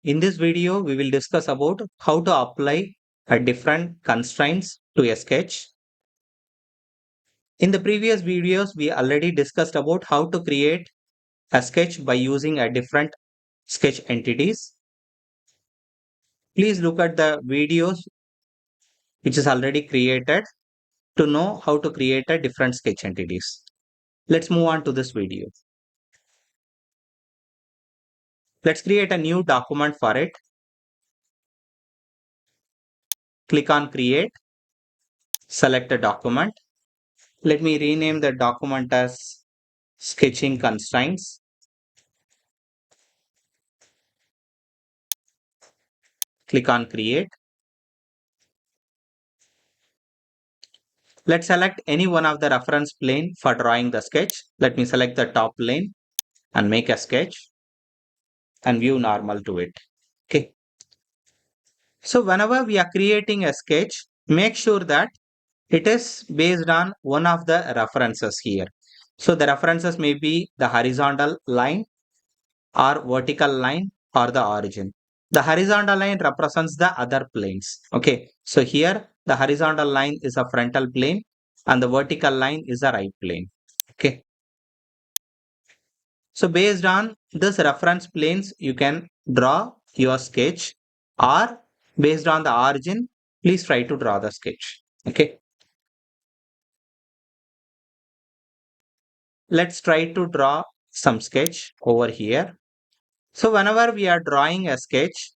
In this video, we will discuss about how to apply a different constraints to a sketch. In the previous videos, we already discussed about how to create a sketch by using a different sketch entities. Please look at the videos which is already created to know how to create a different sketch entities. Let's move on to this video. Let's create a new document for it. Click on create, select a document. Let me rename the document as sketching constraints. Click on create. Let's select any one of the reference plane for drawing the sketch. Let me select the top plane and make a sketch and view normal to it. Okay. So whenever we are creating a sketch, make sure that it is based on one of the references here. So the references may be the horizontal line or vertical line or the origin. The horizontal line represents the other planes. Okay. So here the horizontal line is a frontal plane and the vertical line is a right plane. Okay. So based on this reference planes, you can draw your sketch, or based on the origin, please try to draw the sketch. Okay. Let's try to draw some sketch over here. So whenever we are drawing a sketch,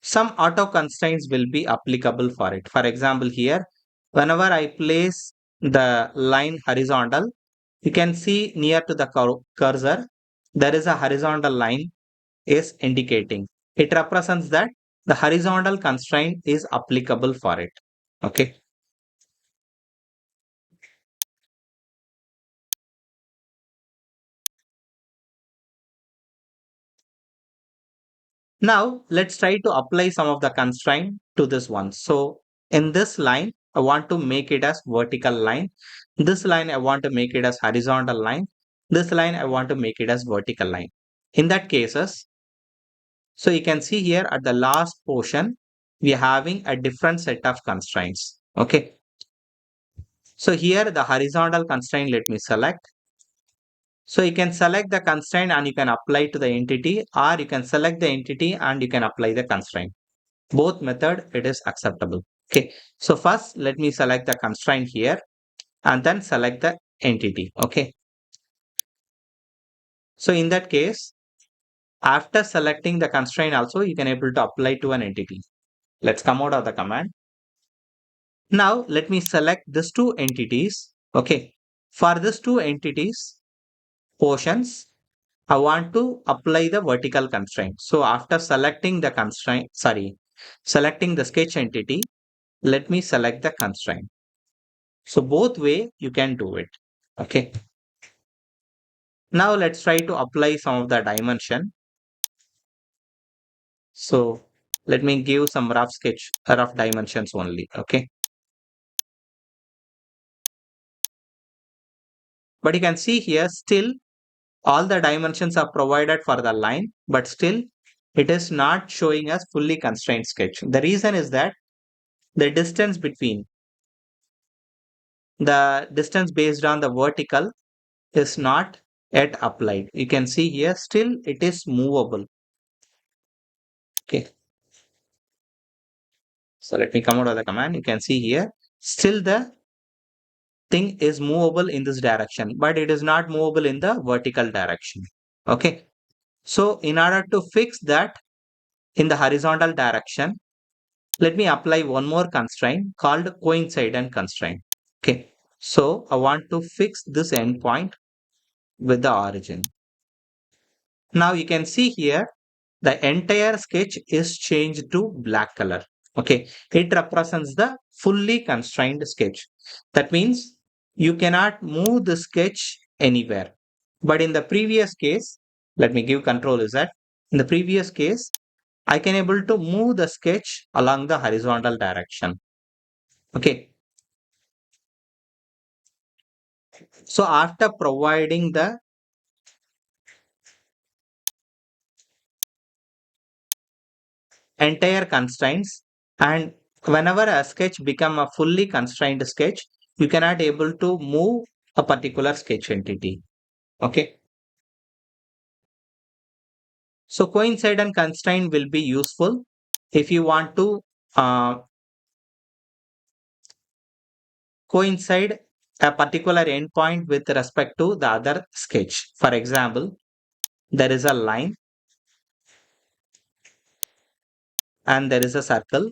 some auto constraints will be applicable for it. For example, here, whenever I place the line horizontal, you can see near to the cursor, there is a horizontal line is indicating. It represents that the horizontal constraint is applicable for it. Okay. Now let's try to apply some of the constraint to this one. So in this line, I want to make it as vertical line. This line, I want to make it as horizontal line. This line, I want to make it as vertical line. In that cases, so you can see here at the last portion, we are having a different set of constraints. Okay. So here the horizontal constraint, let me select. So you can select the constraint and you can apply to the entity, or you can select the entity and you can apply the constraint. Both method it is acceptable. Okay. So first let me select the constraint here and then select the entity. Okay. So in that case, after selecting the constraint also, you can able to apply to an entity. Let's come out of the command. Now let me select these two entities. Okay. For these two entities, portions, I want to apply the vertical constraint. So after selecting the constraint, selecting the sketch entity, let me select the constraint. So both way you can do it. Okay. Now let's try to apply some of the dimension. So let me give some rough sketch, rough dimensions only. Okay. But you can see here still all the dimensions are provided for the line, but still it is not showing us fully constrained sketch. The reason is that the distance between the distance based on the vertical is not yet applied. You can see here still it is movable. Okay. So let me come out of the command. You can see here still the thing is movable in this direction, but it is not movable in the vertical direction. Okay. So in order to fix that in the horizontal direction, let me apply one more constraint called coincident constraint. Okay. So I want to fix this endpoint with the origin. Now you can see here the entire sketch is changed to black color. Okay, it represents the fully constrained sketch. That means you cannot move the sketch anywhere. But in the previous case, let me give control is that in the previous case, I can able to move the sketch along the horizontal direction. Okay, so after providing the, entire constraints, and whenever a sketch become a fully constrained sketch, you cannot able to move a particular sketch entity. Okay. So coincide and constraint will be useful if you want to uh, coincide a particular endpoint with respect to the other sketch. For example, there is a line and there is a circle.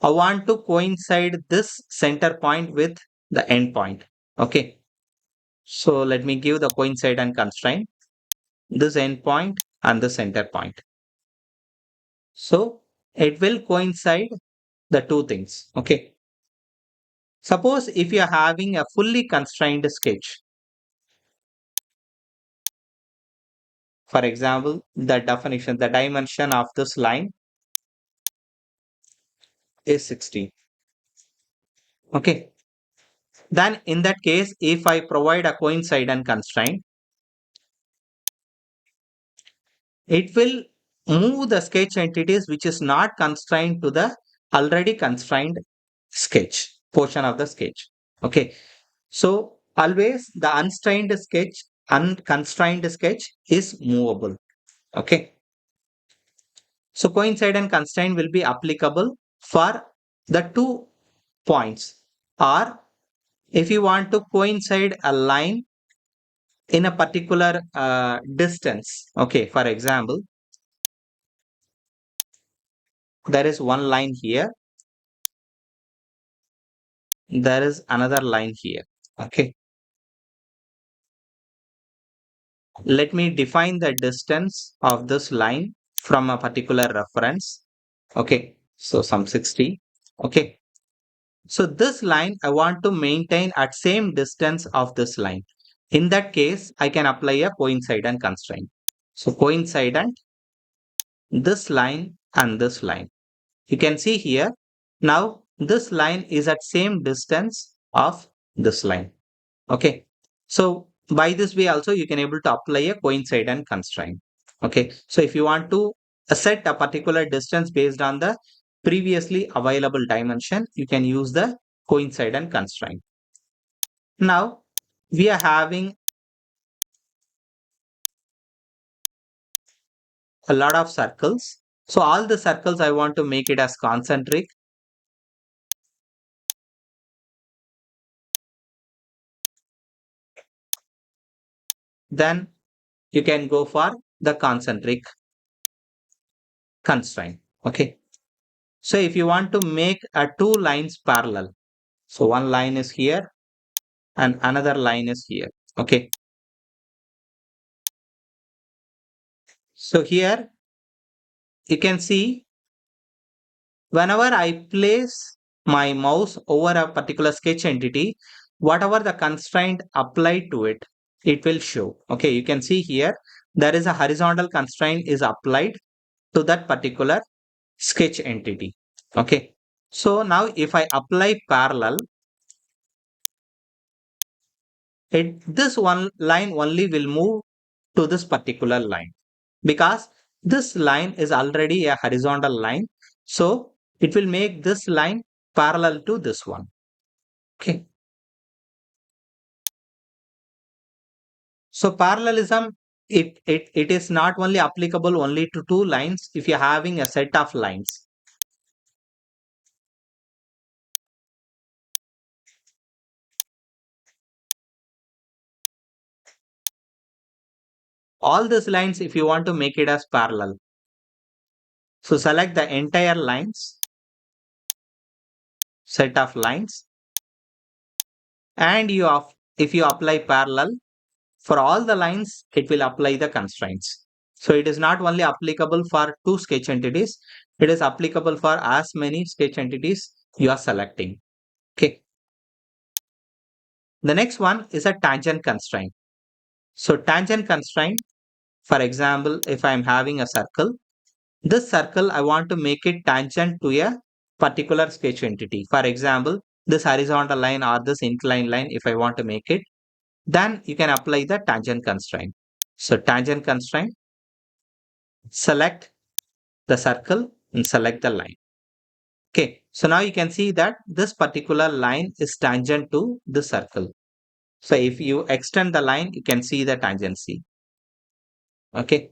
I want to coincide this center point with the endpoint. Okay. So let me give the coincide and constraint, this endpoint and the center point. So it will coincide the two things. Okay. Suppose if you are having a fully constrained sketch, for example, the definition, the dimension of this line is 60. Okay. Then in that case, if I provide a coincident constraint, it will move the sketch entities which is not constrained to the already constrained sketch portion of the sketch. Okay. So always the unconstrained sketch is movable. Okay. So coincident constraint will be applicable for the 2 points, or if you want to coincide a line in a particular distance. Okay, for example, there is one line here, there is another line here. Okay, let me define the distance of this line from a particular reference. Okay, so some 60. Okay, so this line I want to maintain at same distance of this line. In that case, I can apply a coincident constraint. So coincident, this line and this line. You can see here, now this line is at same distance of this line. Okay. So by this way also you can able to apply a coincident constraint. Okay. So if you want to set a particular distance based on the previously available dimension, you can use the coincident constraint. Now we are having a lot of circles. So all the circles I want to make it as concentric. Then you can go for the concentric constraint. Okay. So if you want to make a two lines parallel, so one line is here and another line is here. Okay. So here you can see whenever I place my mouse over a particular sketch entity, whatever the constraint applied to it, it will show. Okay. You can see here there is a horizontal constraint is applied to that particular sketch entity. Okay. So now if I apply parallel, this one line only will move to this particular line because this line is already a horizontal line. So it will make this line parallel to this one. Okay. So parallelism, it is not only applicable only to two lines. If you're having a set of lines, all these lines, if you want to make it as parallel, so select the entire lines, set of lines, and if you apply parallel, for all the lines, it will apply the constraints. So it is not only applicable for two sketch entities, it is applicable for as many sketch entities you are selecting. Okay. The next one is a tangent constraint. So tangent constraint, for example, if I am having a circle, this circle I want to make it tangent to a particular sketch entity. For example, this horizontal line or this inclined line, if I want to make it, then you can apply the tangent constraint. So tangent constraint, select the circle and select the line. Okay, so now you can see that this particular line is tangent to the circle. So if you extend the line, you can see the tangency. Okay,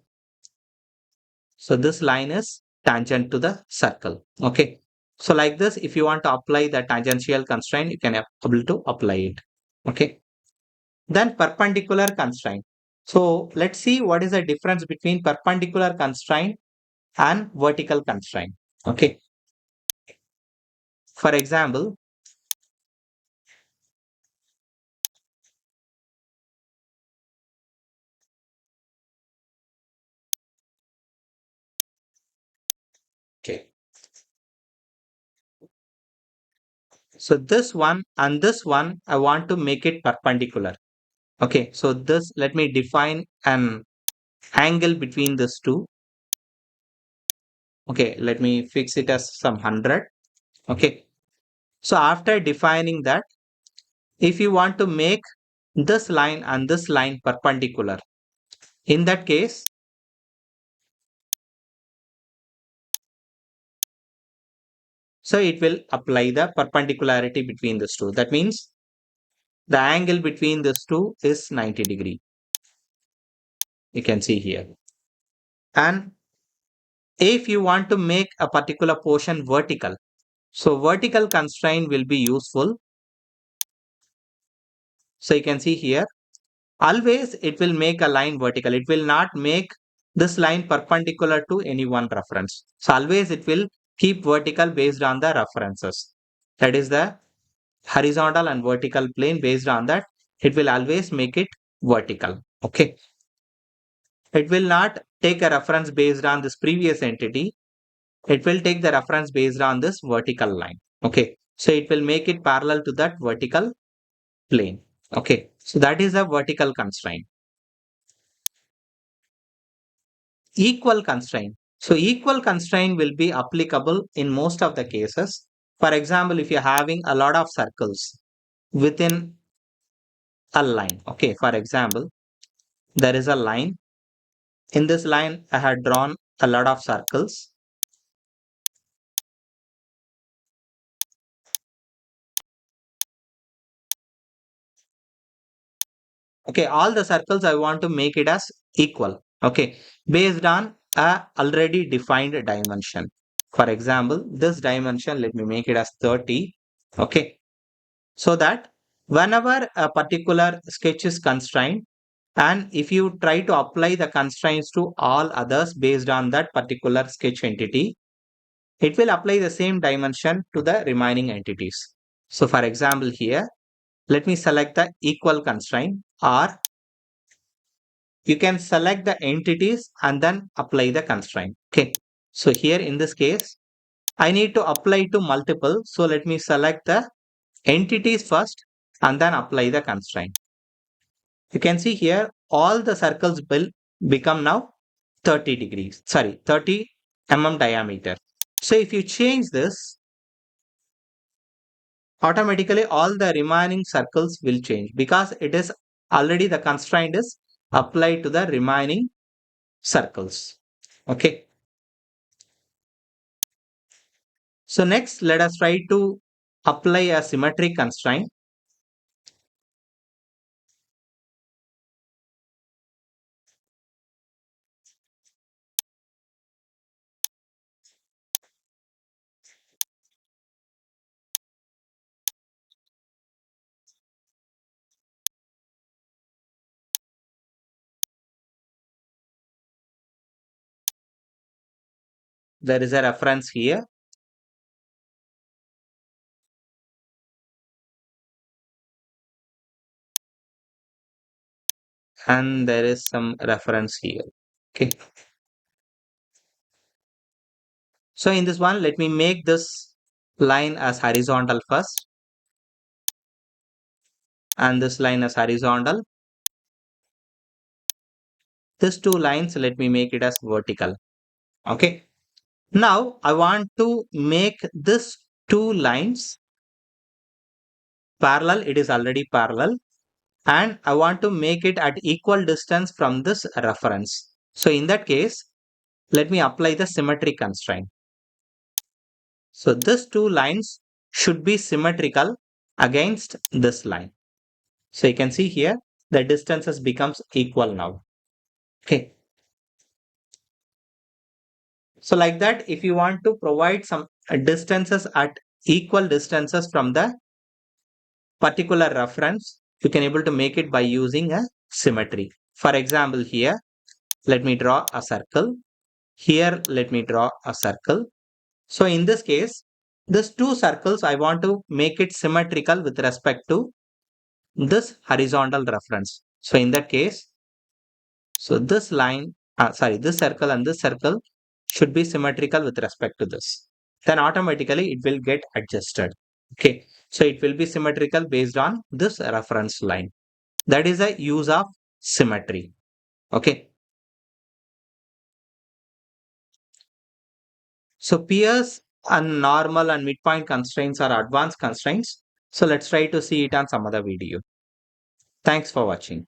so this line is tangent to the circle. Okay, so like this, if you want to apply the tangential constraint, you can able to apply it. Okay, then perpendicular constraint. So let's see what is the difference between perpendicular constraint and vertical constraint. Okay, for example, okay, so this one and this one, I want to make it perpendicular. Okay, so this, let me define an angle between these two. Okay, let me fix it as some 100. Okay, so after defining that, if you want to make this line and this line perpendicular, in that case, so it will apply the perpendicularity between these two. That means the angle between these two is 90 degree. You can see here. And if you want to make a particular portion vertical, so vertical constraint will be useful. So you can see here, always it will make a line vertical. It will not make this line perpendicular to any one reference. So always it will keep vertical based on the references. That is the horizontal and vertical plane. Based on that, it will always make it vertical. Okay. It will not take a reference based on this previous entity. It will take the reference based on this vertical line. Okay. So it will make it parallel to that vertical plane. Okay. So that is a vertical constraint. Equal constraint. So equal constraint will be applicable in most of the cases. For example, if you're having a lot of circles within a line. Okay. For example, there is a line. In this line, I had drawn a lot of circles. Okay, all the circles I want to make it as equal. Okay, based on a already defined dimension. For example, this dimension, let me make it as 30. Okay, so that whenever a particular sketch is constrained, and if you try to apply the constraints to all others based on that particular sketch entity, it will apply the same dimension to the remaining entities. So for example, here, let me select the equal constraint, or you can select the entities and then apply the constraint. Okay. So here in this case, I need to apply to multiple. So let me select the entities first and then apply the constraint. You can see here, all the circles will become now 30 degrees, sorry, 30 diameter. So if you change this, automatically all the remaining circles will change because it is already the constraint is applied to the remaining circles. Okay. So next, let us try to apply a symmetric constraint. There is a reference here, and there is some reference here. Okay. So in this one, let me make this line as horizontal first, and this line as horizontal. These two lines, let me make it as vertical. Okay. Now I want to make this two lines parallel. It is already parallel, and I want to make it at equal distance from this reference. So in that case, let me apply the symmetry constraint. So these two lines should be symmetrical against this line. So you can see here the distances becomes equal now. Okay. So like that, if you want to provide some distances at equal distances from the particular reference, you can able to make it by using a symmetry. For example, here, let me draw a circle. Here, let me draw a circle. So in this case, these two circles, I want to make it symmetrical with respect to this horizontal reference. So in that case, so this line, this circle and this circle should be symmetrical with respect to this. Then automatically it will get adjusted. Okay. So it will be symmetrical based on this reference line. That is the use of symmetry. Okay. So Pierce and normal and midpoint constraints are advanced constraints. So let's try to see it on some other video. Thanks for watching.